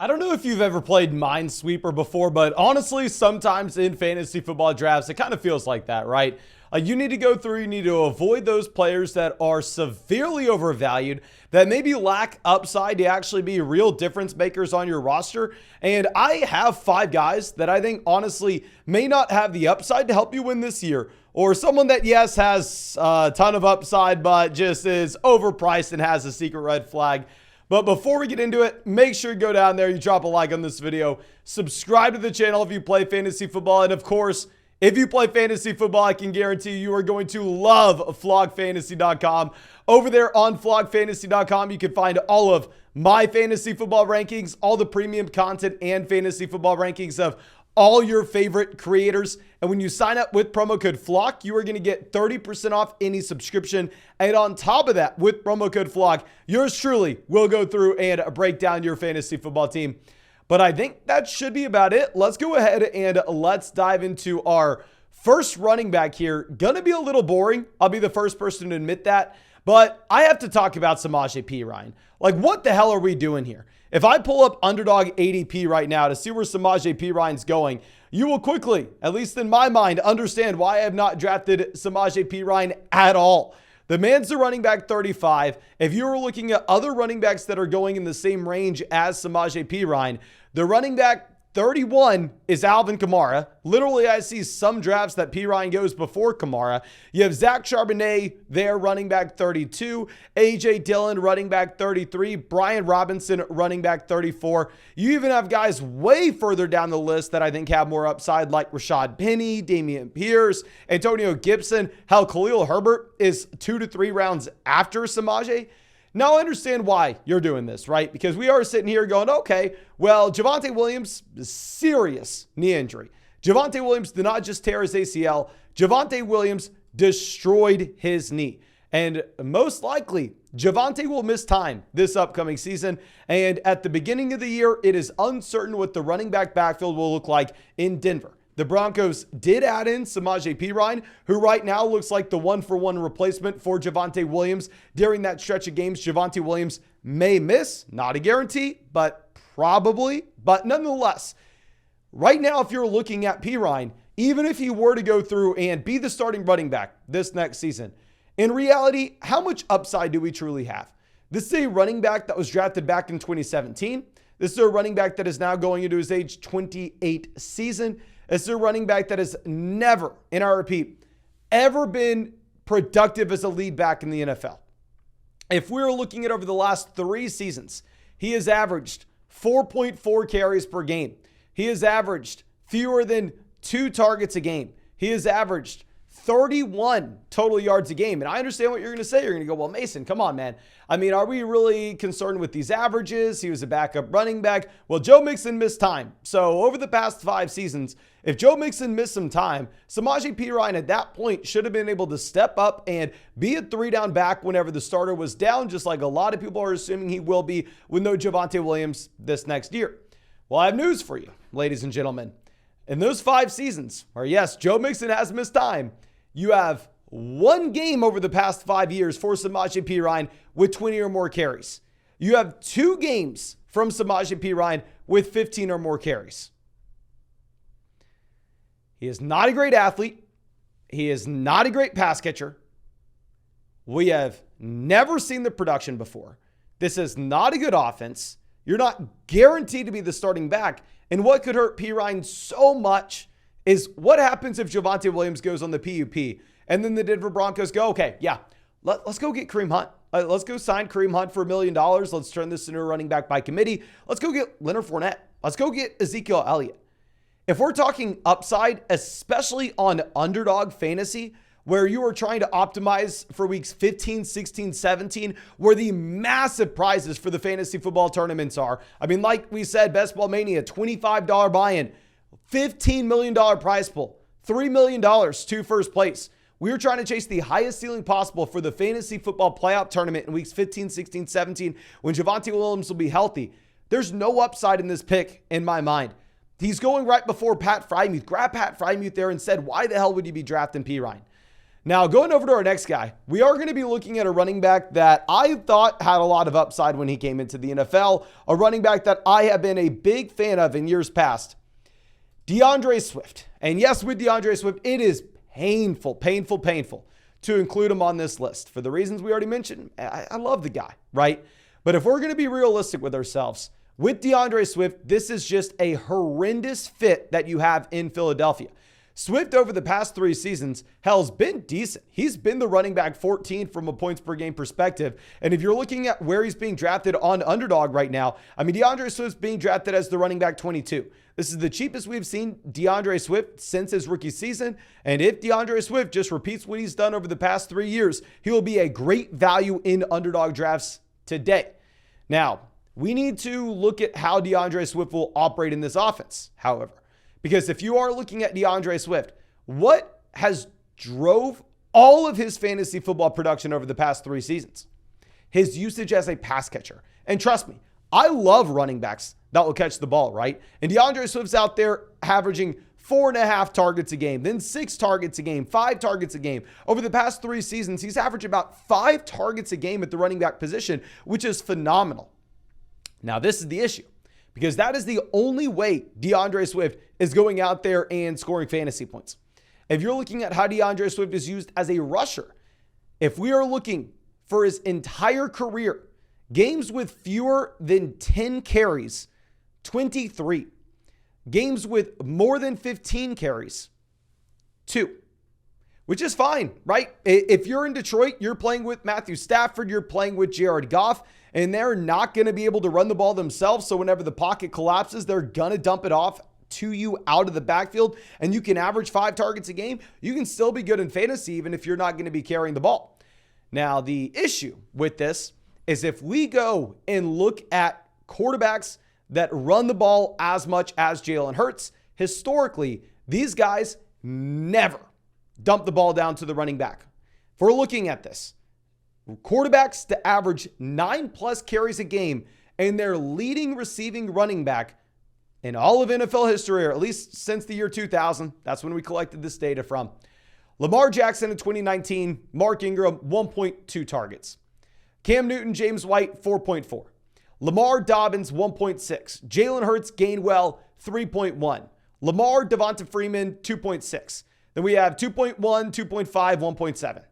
I don't know if you've ever played Minesweeper before, but honestly, sometimes in fantasy football drafts, it kind of feels like that, right? You need to go through, you need to avoid those players that are severely overvalued, that maybe lack upside to actually be real difference makers on your roster. And I have 5 guys that I think honestly may not have the upside to help you win this year. Or someone that, yes, has a ton of upside, but just is overpriced and has a secret red flag. But before we get into it, make sure you go down there, you drop a like on this video, subscribe to the channel if you play fantasy football, and of course, if you play fantasy football, I can guarantee you are going to love flogfantasy.com. Over there on flogfantasy.com, you can find all of my fantasy football rankings, all the premium content and fantasy football rankings of all your favorite creators. And when you sign up with promo code FLOCK, you are going to get 30% off any subscription. And on top of that, with promo code FLOCK, yours truly will go through and break down your fantasy football team. But I think that should be about it. Let's go ahead and let's dive into our first running back here. Gonna be a little boring. I'll be the first person to admit that. But I have to talk about Samaje Perine. Like, what the hell are we doing here? If I pull up Underdog ADP right now to see where Samaje Perine's going, you will quickly, at least in my mind, understand why I have not drafted Samaje Perine at all. The man's a running back 35. If you were looking at other running backs that are going in the same range as Samaje Perine, the running back 31 is Alvin Kamara. Literally, I see some drafts that Perine goes before Kamara. You have Zach Charbonnet there, running back 32. A.J. Dillon, running back 33. Brian Robinson, running back 34. You even have guys way further down the list that I think have more upside, like Rashad Penny, Dameon Pierce, Antonio Gibson. Hell, Khalil Herbert is 2 to 3 rounds after Samaje. Now I understand why you're doing this, right? Because we are sitting here going, okay, well, Javonte Williams, serious knee injury. Javonte Williams did not just tear his ACL. Javonte Williams destroyed his knee. And most likely, Javonte will miss time this upcoming season. And at the beginning of the year, it is uncertain what the running back backfield will look like in Denver. The Broncos did add in Samaje Perine, who right now looks like the one-for-one replacement for Javonte Williams. During that stretch of games, Javonte Williams may miss. Not a guarantee, but probably. But nonetheless, right now, if you're looking at Perine, even if he were to go through and be the starting running back this next season, in reality, how much upside do we truly have? This is a running back that was drafted back in 2017. This is a running back that is now going into his age 28 season. It's a running back that has never, and I repeat, ever been productive as a lead back in the NFL. If we're looking at over the last 3 seasons, he has averaged 4.4 carries per game. He has averaged fewer than 2 targets a game. He has averaged 31 total yards a game. And I understand what you're going to say. You're going to go, well, Mason, come on, man. I mean, are we really concerned with these averages? He was a backup running back. Well, Joe Mixon missed time. So over the past 5 seasons, if Joe Mixon missed some time, Samaje Perine at that point should have been able to step up and be a 3-down back whenever the starter was down, just like a lot of people are assuming he will be with no Javonte Williams this next year. Well, I have news for you, ladies and gentlemen. In those 5 seasons, where yes, Joe Mixon has missed time, you have 1 game over the past 5 years for Samaje Perine with 20 or more carries. You have 2 games from Samaje Perine with 15 or more carries. He is not a great athlete. He is not a great pass catcher. We have never seen the production before. This is not a good offense. You're not guaranteed to be the starting back. And what could hurt Perine so much is what happens if Javonte Williams goes on the PUP and then the Denver Broncos go, okay, yeah, let's go get Kareem Hunt. Let's go sign Kareem Hunt for $1 million. Let's turn this into a running back by committee. Let's go get Leonard Fournette. Let's go get Ezekiel Elliott. If we're talking upside, especially on Underdog Fantasy, where you are trying to optimize for weeks 15, 16, 17, where the massive prizes for the fantasy football tournaments are. I mean, like we said, Best Ball Mania, $25 buy-in, $15 million prize pool, $3 million to first place. We were trying to chase the highest ceiling possible for the fantasy football playoff tournament in weeks 15, 16, 17, when Javonte Williams will be healthy. There's no upside in this pick in my mind. He's going right before Pat Freiermuth. Grab Pat Freiermuth there and said, why the hell would you be drafting Perine? Now, going over to our next guy, we are going to be looking at a running back that I thought had a lot of upside when he came into the NFL, a running back that I have been a big fan of in years past, DeAndre Swift. And yes, with DeAndre Swift, it is painful to include him on this list for the reasons we already mentioned. I love the guy, right? But if we're going to be realistic with ourselves, with DeAndre Swift, this is just a horrendous fit that you have in Philadelphia. Swift over the past 3 seasons has been decent. He's been the running back 14 from a points per game perspective. And if you're looking at where he's being drafted on Underdog right now, I mean, DeAndre Swift's being drafted as the running back 22. This is the cheapest we've seen DeAndre Swift since his rookie season. And if DeAndre Swift just repeats what he's done over the past 3 years, he will be a great value in Underdog drafts today. Now, we need to look at how DeAndre Swift will operate in this offense, however. Because if you are looking at DeAndre Swift, what has drove all of his fantasy football production over the past 3 seasons? His usage as a pass catcher. And trust me, I love running backs that will catch the ball, right? And DeAndre Swift's out there averaging 4.5 targets a game, then 6 targets a game, 5 targets a game. Over the past 3 seasons, he's averaged about 5 targets a game at the running back position, which is phenomenal. Now, this is the issue, because that is the only way DeAndre Swift is going out there and scoring fantasy points. If you're looking at how DeAndre Swift is used as a rusher, if we are looking for his entire career, games with fewer than 10 carries, 23. Games with more than 15 carries, 2. Which is fine, right? If you're in Detroit, you're playing with Matthew Stafford, you're playing with Jared Goff, and they're not going to be able to run the ball themselves. So whenever the pocket collapses, they're going to dump it off to you out of the backfield, and you can average 5 targets a game. You can still be good in fantasy, even if you're not going to be carrying the ball. Now, the issue with this is if we go and look at quarterbacks that run the ball as much as Jalen Hurts, historically, these guys never dump the ball down to the running back. If we're looking at this, quarterbacks to average 9+ carries a game and their leading receiving running back in all of NFL history, or at least since the year 2000, that's when we collected this data from. Lamar Jackson in 2019, Mark Ingram, 1.2 targets. Cam Newton, James White, 4.4. Lamar Dobbins, 1.6. Jalen Hurts, Gainwell, 3.1. Lamar, Devonta Freeman, 2.6. Then we have 2.1, 2.5, 1.7.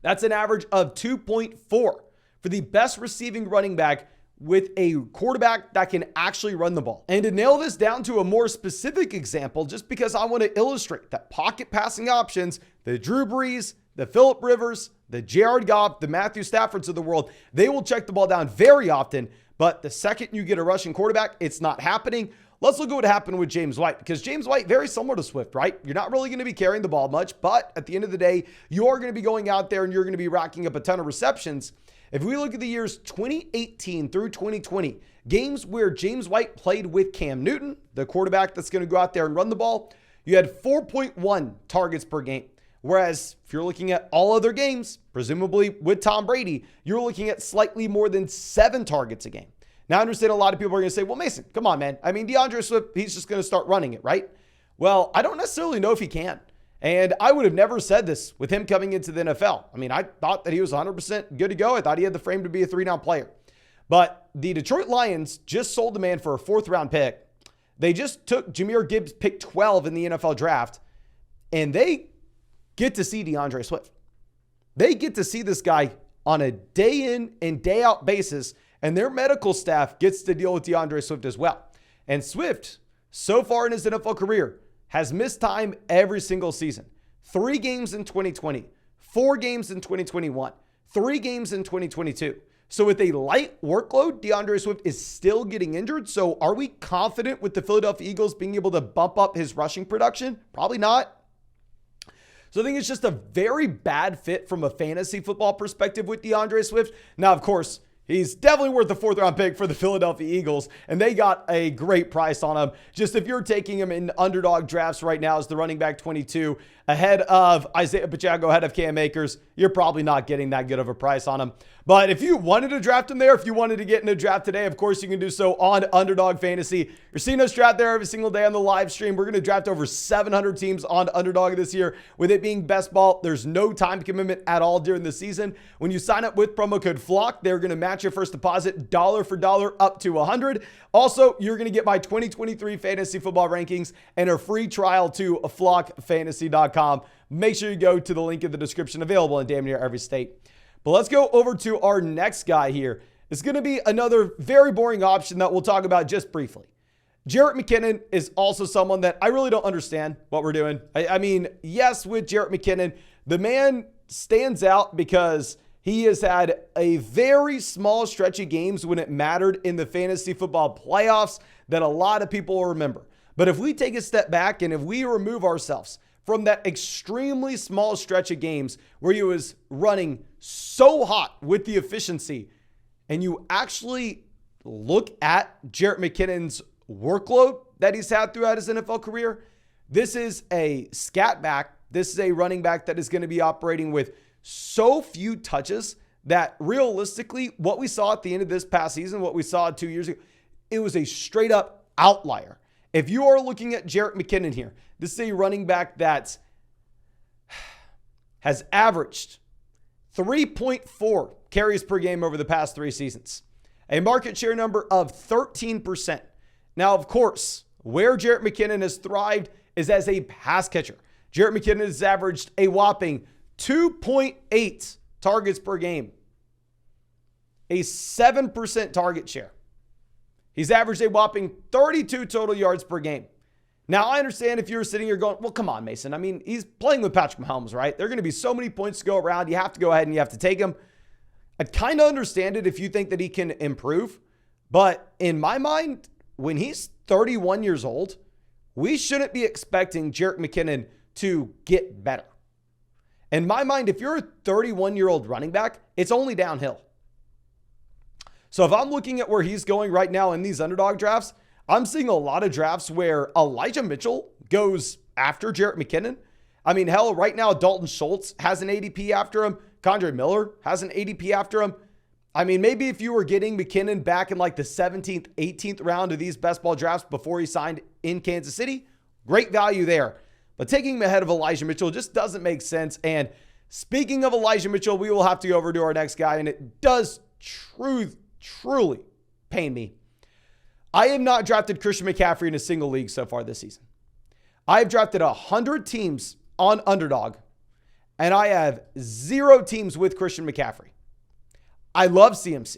That's an average of 2.4 for the best receiving running back with a quarterback that can actually run the ball. And to nail this down to a more specific example, just because I want to illustrate that pocket passing options, the Drew Brees, the Phillip Rivers, the Jared Goff, the Matthew Staffords of the world, they will check the ball down very often, but the second you get a rushing quarterback, it's not happening. Let's look at what happened with James White, because James White, very similar to Swift, right? You're not really going to be carrying the ball much, but at the end of the day, you are going to be going out there and you're going to be racking up a ton of receptions. If we look at the years 2018 through 2020, games where James White played with Cam Newton, the quarterback that's going to go out there and run the ball, you had 4.1 targets per game. Whereas if you're looking at all other games, presumably with Tom Brady, you're looking at slightly more than 7 targets a game. Now, I understand a lot of people are going to say, well, Mason, come on, man. I mean, DeAndre Swift, he's just going to start running it, right? Well, I don't necessarily know if he can. And I would have never said this with him coming into the NFL. I mean, I thought that he was 100% good to go. I thought he had the frame to be a 3-down player. But the Detroit Lions just sold the man for a 4th-round pick. They just took Jahmyr Gibbs, pick 12 in the NFL draft, and they get to see DeAndre Swift. They get to see this guy on a day in and day out basis, and their medical staff gets to deal with DeAndre Swift as well. And Swift, so far in his NFL career, has missed time every single season. 3 games in 2020, 4 games in 2021, 3 games in 2022. So with a light workload, DeAndre Swift is still getting injured. So are we confident with the Philadelphia Eagles being able to bump up his rushing production? Probably not. So I think it's just a very bad fit from a fantasy football perspective with DeAndre Swift. Now, of course, he's definitely worth the 4th-round pick for the Philadelphia Eagles, and they got a great price on him. Just if you're taking him in underdog drafts right now as the running back 22, ahead of Isaiah Pacheco, ahead of Cam Akers, you're probably not getting that good of a price on him. But if you wanted to draft him there, if you wanted to get in a draft today, of course you can do so on Underdog Fantasy. You're seeing us draft there every single day on the live stream. We're going to draft over 700 teams on Underdog this year. With it being best ball, there's no time commitment at all during the season. When you sign up with promo code FLOCK, they're going to match your first deposit dollar for dollar up to $100. Also, you're going to get my 2023 fantasy football rankings and a free trial to flockfantasy.com. Make sure you go to the link in the description, available in damn near every state. But let's go over to our next guy here. It's going to be another very boring option that we'll talk about just briefly. Jarrett McKinnon is also someone that I really don't understand what we're doing. I mean, yes, with Jarrett McKinnon, the man stands out because he has had a very small stretch of games when it mattered in the fantasy football playoffs that a lot of people will remember. But if we take a step back and if we remove ourselves from that extremely small stretch of games where he was running so hot with the efficiency, and you actually look at Jarrett McKinnon's workload that he's had throughout his NFL career, this is a scat back. This is a running back that is going to be operating with so few touches that realistically, what we saw at the end of this past season, what we saw 2 years ago, it was a straight up outlier. If you are looking at Jarrett McKinnon here, this is a running back that has averaged 3.4 carries per game over the past 3 seasons, a market share number of 13%. Now, of course, where Jarrett McKinnon has thrived is as a pass catcher. Jarrett McKinnon has averaged a whopping 2.8 targets per game, a 7% target share. He's averaged a whopping 32 total yards per game. Now, I understand if you're sitting here going, well, come on, Mason. I mean, he's playing with Patrick Mahomes, right? There are going to be so many points to go around. You have to go ahead and you have to take him. I kind of understand it if you think that he can improve. But in my mind, when he's 31 years old, we shouldn't be expecting Jarrett McKinnon to get better. In my mind, if you're a 31-year-old running back, it's only downhill. So if I'm looking at where he's going right now in these underdog drafts, I'm seeing a lot of drafts where Elijah Mitchell goes after Jarrett McKinnon. I mean, hell, right now, Dalton Schultz has an ADP after him. Condre Miller has an ADP after him. I mean, maybe if you were getting McKinnon back in like the 17th, 18th round of these best ball drafts before he signed in Kansas City, great value there. But taking him ahead of Elijah Mitchell just doesn't make sense. And speaking of Elijah Mitchell, we will have to go over to our next guy, and it does truly pain me. I have not drafted Christian McCaffrey in a single league so far this season. I have drafted 100 teams on Underdog, and I have 0 teams with Christian McCaffrey. I love CMC.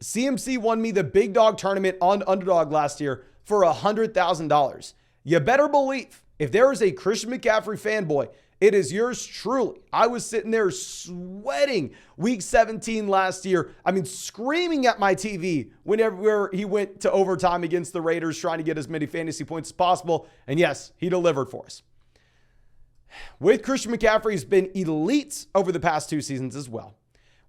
CMC won me the big dog tournament on Underdog last year for $100,000. You better believe if there is a Christian McCaffrey fanboy, it is yours truly. I was sitting there sweating week 17 last year. I mean, screaming at my TV whenever he went to overtime against the Raiders, trying to get as many fantasy points as possible. And yes, he delivered for us. With Christian McCaffrey, he's been elite over the past 2 seasons as well.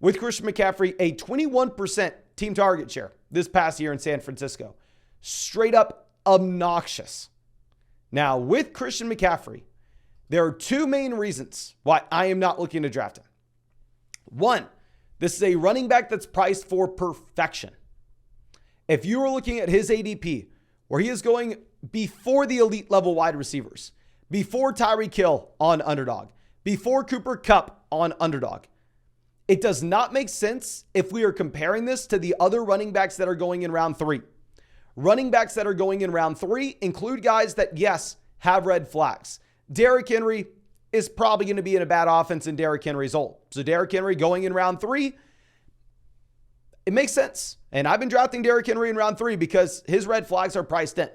With Christian McCaffrey, a 21% team target share this past year in San Francisco. Straight up obnoxious. Now, with Christian McCaffrey, there are 2 main reasons why I am not looking to draft him. One, this is a running back that's priced for perfection. If you are looking at his ADP, where he is going before the elite level wide receivers, before Tyreek Hill on Underdog, before Cooper Kupp on Underdog, it does not make sense if we are comparing this to the other running backs that are going in round 3. Running backs that are going in round 3 include guys that, yes, have red flags. Derrick Henry is probably going to be in a bad offense, and Derrick Henry's old. So Derrick Henry going in round 3, it makes sense. And I've been drafting Derrick Henry in round 3 because his red flags are priced in.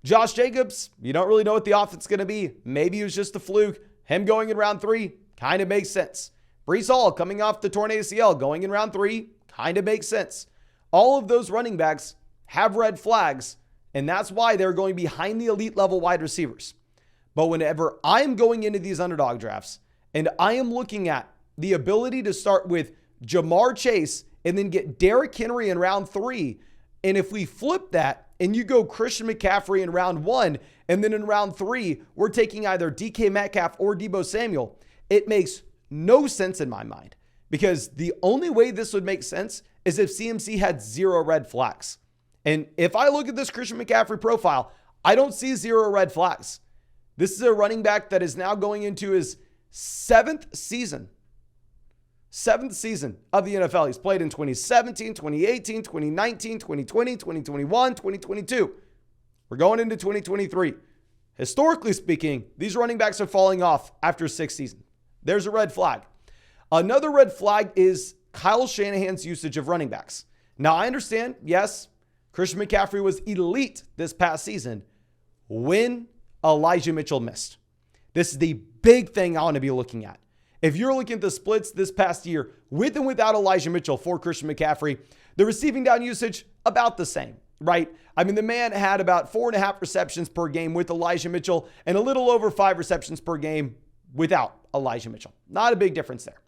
Josh Jacobs, you don't really know what the offense is going to be. Maybe it was just a fluke. Him going in round 3 kind of makes sense. Breece Hall coming off the torn ACL going in round 3 kind of makes sense. All of those running backs have red flags, and that's why they're going behind the elite level wide receivers. But whenever I'm going into these underdog drafts and I am looking at the ability to start with Jamar Chase and then get Derrick Henry in round 3, and if we flip that and you go Christian McCaffrey in round 1, and then in round 3, we're taking either DK Metcalf or Deebo Samuel, it makes no sense in my mind. because the only way this would make sense is if CMC had 0 red flags. And if I look at this Christian McCaffrey profile, I don't see 0 red flags. This is a running back that is now going into his 7th season. 7th season of the NFL. He's played in 2017, 2018, 2019, 2020, 2021, 2022. We're going into 2023. Historically speaking, these running backs are falling off after 6 seasons. There's a red flag. Another red flag is Kyle Shanahan's usage of running backs. Now, I understand, yes, Christian McCaffrey was elite this past season when Elijah Mitchell missed. This is the big thing I want to be looking at. If you're looking at the splits this past year with and without Elijah Mitchell for Christian McCaffrey, the receiving down usage about the same, right? I mean, the man had about 4.5 receptions per game with Elijah Mitchell and a little over 5 receptions per game without Elijah Mitchell. Not a big difference there.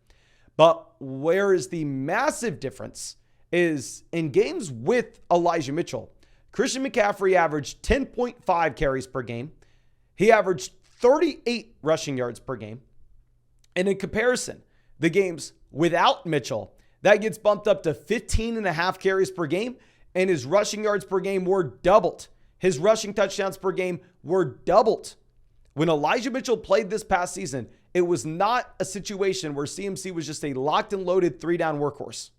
But where is the massive difference is in games with Elijah Mitchell, Christian McCaffrey averaged 10.5 carries per game. He averaged 38 rushing yards per game. And in comparison, the games without Mitchell, that gets bumped up to 15.5 carries per game, and his rushing yards per game were doubled. His rushing touchdowns per game were doubled. When Elijah Mitchell played this past season, it was not a situation where CMC was just a locked and loaded 3-down workhorse.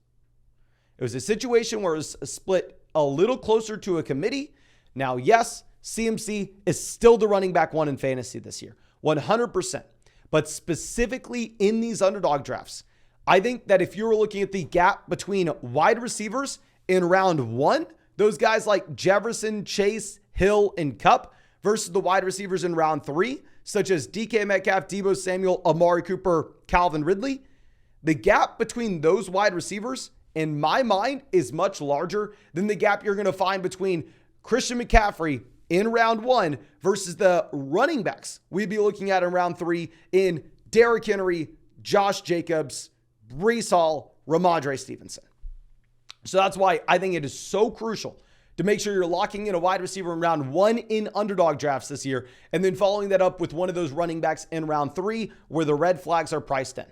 It was a situation where it was split a little closer to a committee. Now, yes, CMC is still the running back 1 in fantasy this year, 100%. But specifically in these underdog drafts, I think that if you were looking at the gap between wide receivers in round 1, those guys like Jefferson, Chase, Hill, and Kupp versus the wide receivers in round 3, such as DK Metcalf, Deebo Samuel, Amari Cooper, Calvin Ridley, the gap between those wide receivers, in my mind, is much larger than the gap you're going to find between Christian McCaffrey in round 1 versus the running backs we'd be looking at in round 3 in Derrick Henry, Josh Jacobs, Breece Hall, Ramondre Stevenson. So that's why I think it is so crucial to make sure you're locking in a wide receiver in round 1 in underdog drafts this year, and then following that up with one of those running backs in round 3 where the red flags are priced in.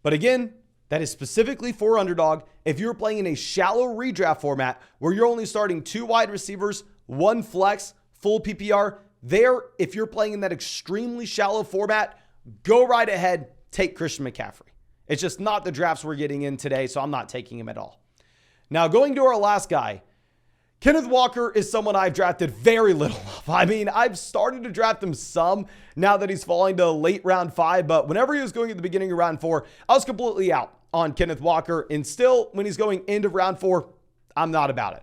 But again, that is specifically for underdog. If you're playing in a shallow redraft format where you're only starting 2 wide receivers, 1 flex, full PPR, there, if you're playing in that extremely shallow format, go right ahead, take Christian McCaffrey. It's just not the drafts we're getting in today, so I'm not taking him at all. Now, going to our last guy, Kenneth Walker is someone I've drafted very little of. I mean, I've started to draft him some now that he's falling to late round 5, but whenever he was going at the beginning of round 4, I was completely out on Kenneth Walker, and still, when he's going into round 4, I'm not about it.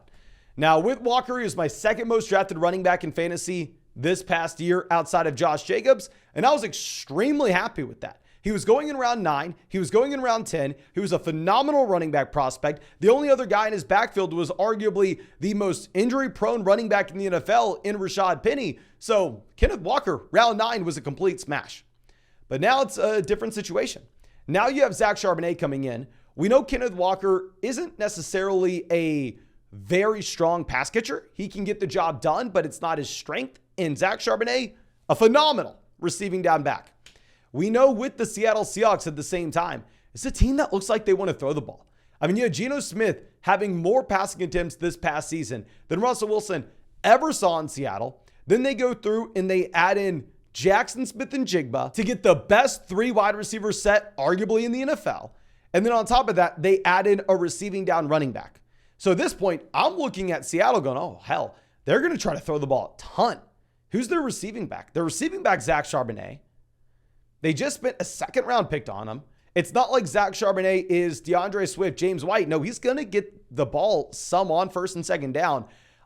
Now, with Walker, he was my 2nd most drafted running back in fantasy this past year outside of Josh Jacobs, and I was extremely happy with that. He was going in round 9. He was going in round 10. He was a phenomenal running back prospect. The only other guy in his backfield was arguably the most injury-prone running back in the NFL in Rashad Penny. So Kenneth Walker, round 9, was a complete smash. But now it's a different situation. Now you have Zach Charbonnet coming in. We know Kenneth Walker isn't necessarily a very strong pass catcher. He can get the job done, but it's not his strength. And Zach Charbonnet, a phenomenal receiving down back. We know with the Seattle Seahawks at the same time, it's a team that looks like they want to throw the ball. I mean, you had Geno Smith having more passing attempts this past season than Russell Wilson ever saw in Seattle. Then they go through and they add in Jackson Smith-Njigba to get the best 3 wide receiver set arguably in the NFL. And then on top of that, they add in a receiving down running back. So at this point, I'm looking at Seattle going, oh, hell, they're going to try to throw the ball a ton. Who's their receiving back? Their receiving back, Zach Charbonnet. They just spent a 2nd round pick on him. It's not like Zach Charbonnet is DeAndre Swift, James White. No, he's going to get the ball some on 1st and 2nd down.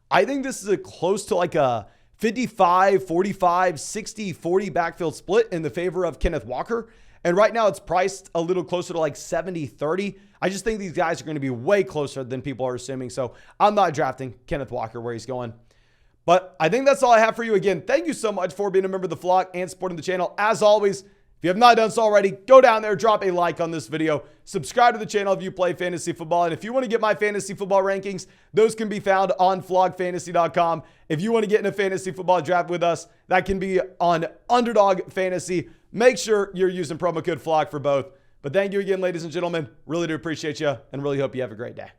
I think this is a close to like a 55, 45, 60, 40 backfield split in the favor of Kenneth Walker. And right now it's priced a little closer to like 70, 30. I just think these guys are going to be way closer than people are assuming. So I'm not drafting Kenneth Walker where he's going. But I think that's all I have for you. Again, thank you so much for being a member of the flock and supporting the channel. As always, if you have not done so already, go down there, drop a like on this video, subscribe to the channel if you play fantasy football. And if you want to get my fantasy football rankings, those can be found on flogfantasy.com. If you want to get in a fantasy football draft with us, that can be on Underdog Fantasy. Make sure you're using promo code FLOG for both. But thank you again, ladies and gentlemen. Really do appreciate you and really hope you have a great day.